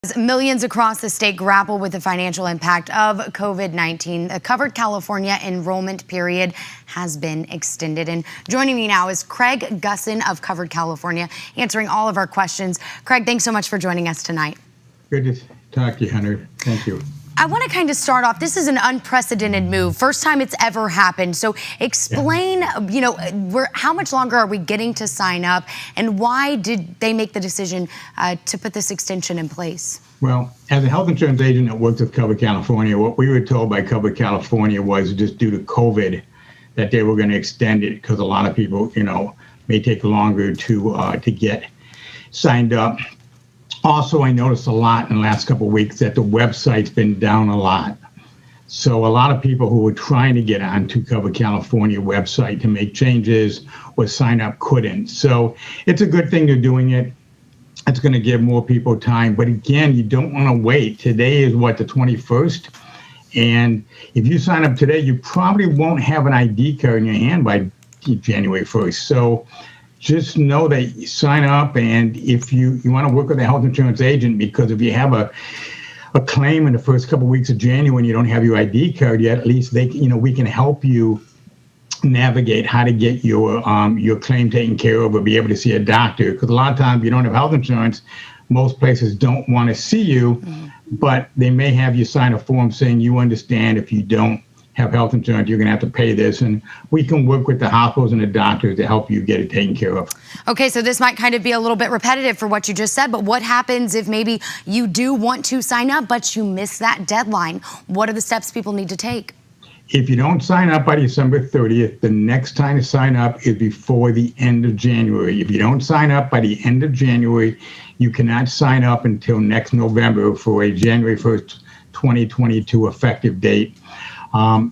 As millions across the state grapple with the financial impact of COVID-19, the Covered California enrollment period has been extended. And joining me now is Craig Gussin of Covered California, answering all of our questions. Craig, thanks so much for joining us tonight. Good to talk to you, Hunter. Thank you. I want to kind of start off. This is an unprecedented move, first time it's ever happened. So explain, how much longer are we getting to sign up, and why did they make the decision to put this extension in place? Well, as a health insurance agent that worked with Covered California, what we were told by Covered California was just due to COVID that they were going to extend it because a lot of people, may take longer to get signed up. Also, I noticed a lot in the last couple of weeks that the website's been down a lot. So a lot of people who were trying to get onto Covered California website to make changes or sign up couldn't. So it's a good thing they're doing it. It's going to give more people time. But again, you don't want to wait. Today is the 21st. And if you sign up today, you probably won't have an ID card in your hand by January 1st. So just know that you sign up, and if you want to work with a health insurance agent, because if you have a claim in the first couple of weeks of January and you don't have your ID card yet, at least we can help you navigate how to get your claim taken care of or be able to see a doctor. Because a lot of times, if you don't have health insurance, most places don't want to see you, but they may have you sign a form saying you understand if you don't have health insurance, you're going to have to pay this, and we can work with the hospitals and the doctors to help you get it taken care of. Okay, so this might kind of be a little bit repetitive for what you just said, but what happens if maybe you do want to sign up, but you miss that deadline? What are the steps people need to take? If you don't sign up by December 30th, the next time to sign up is before the end of January. If you don't sign up by the end of January, you cannot sign up until next November for a January 1st, 2022 effective date.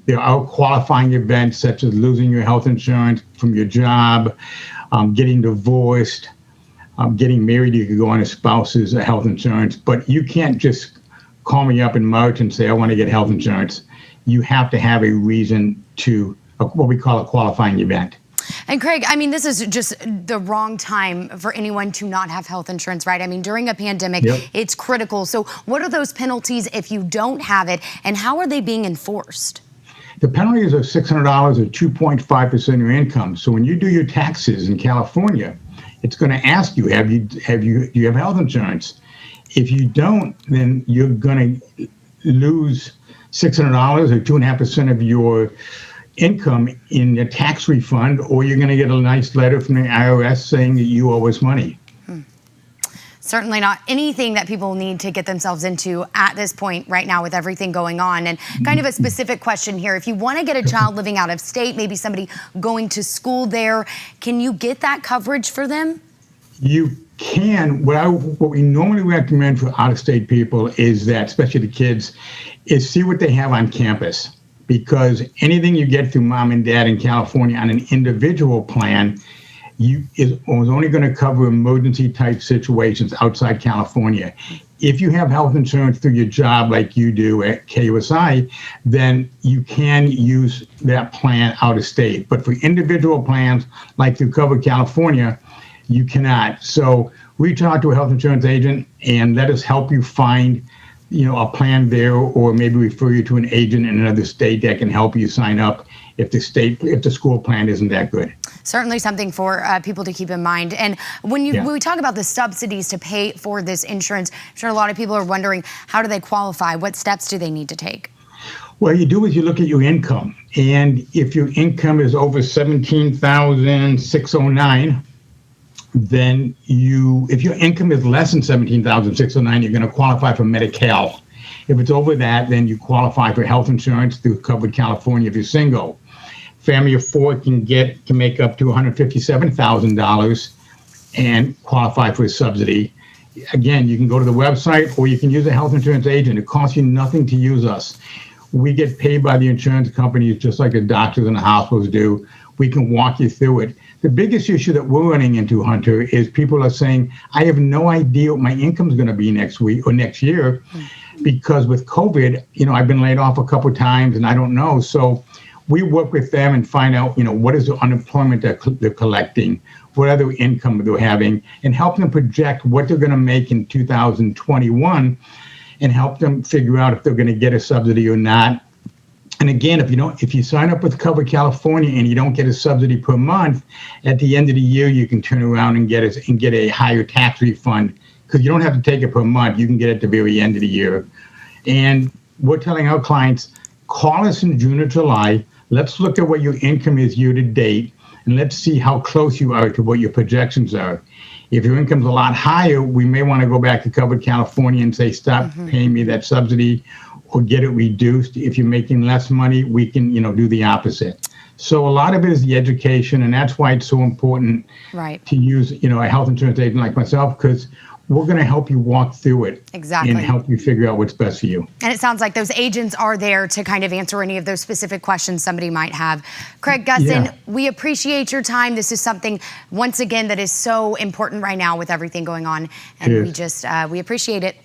There are qualifying events such as losing your health insurance from your job, getting divorced, getting married. You could go on a spouse's health insurance, but you can't just call me up in March and say, I want to get health insurance. You have to have a reason to what we call a qualifying event. And Craig, this is just the wrong time for anyone to not have health insurance, right? During a pandemic, It's critical. So what are those penalties if you don't have it, and how are they being enforced? The penalties are $600 or 2.5% of your income. So when you do your taxes in California, it's going to ask you, do you have health insurance? If you don't, then you're going to lose $600 or 2.5% of your income in a tax refund, or you're going to get a nice letter from the IRS saying that you owe us money. Certainly not anything that people need to get themselves into at this point right now with everything going on. And kind of a specific question here. If you want to get a child living out of state, maybe somebody going to school there, can you get that coverage for them? You can. What we normally recommend for out-of-state people is that, especially the kids, is see what they have on campus. Because anything you get through mom and dad in California on an individual plan is only going to cover emergency type situations outside California. If you have health insurance through your job like you do at KUSI, then you can use that plan out of state. But for individual plans like through Covered California, you cannot. So reach out to a health insurance agent and let us help you find a plan there, or maybe refer you to an agent in another state that can help you sign up if the school plan isn't that good. Certainly something for people to keep in mind. And when we talk about the subsidies to pay for this insurance, I'm sure a lot of people are wondering, how do they qualify? What steps do they need to take? Well, you do is you look at your income. And if your income is over $17,609, then if your income is less than $17,609, you're going to qualify for Medi-Cal. If it's over that, then you qualify for health insurance through Covered California if you're single. Family of four can make up to $157,000 and qualify for a subsidy. Again, you can go to the website, or you can use a health insurance agent. It costs you nothing to use us. We get paid by the insurance companies just like the doctors and the hospitals do. We can walk you through it. The biggest issue that we're running into, Hunter, is people are saying, I have no idea what my income is going to be next week or next year, because with COVID, I've been laid off a couple of times and I don't know. So we work with them and find out, what is the unemployment that they're collecting? what other income they're having, and help them project what they're going to make in 2021, and help them figure out if they're going to get a subsidy or not. And again, if you sign up with Cover California and you don't get a subsidy per month, at the end of the year you can turn around and get a higher tax refund, because you don't have to take it per month. You can get it at the very end of the year. And we're telling our clients, call us in June or July. Let's look at what your income is year to date, and let's see how close you are to what your projections are. If your income's a lot higher, we may want to go back to Covered California and say, stop paying me that subsidy, or get it reduced. If you're making less money, we can, do the opposite. So a lot of it is the education, and that's why it's so important to use, a health insurance agent like myself, because we're going to help you walk through it and help you figure out what's best for you. And it sounds like those agents are there to kind of answer any of those specific questions somebody might have. Craig Gussin, we appreciate your time. This is something, once again, that is so important right now with everything going on. And we appreciate it.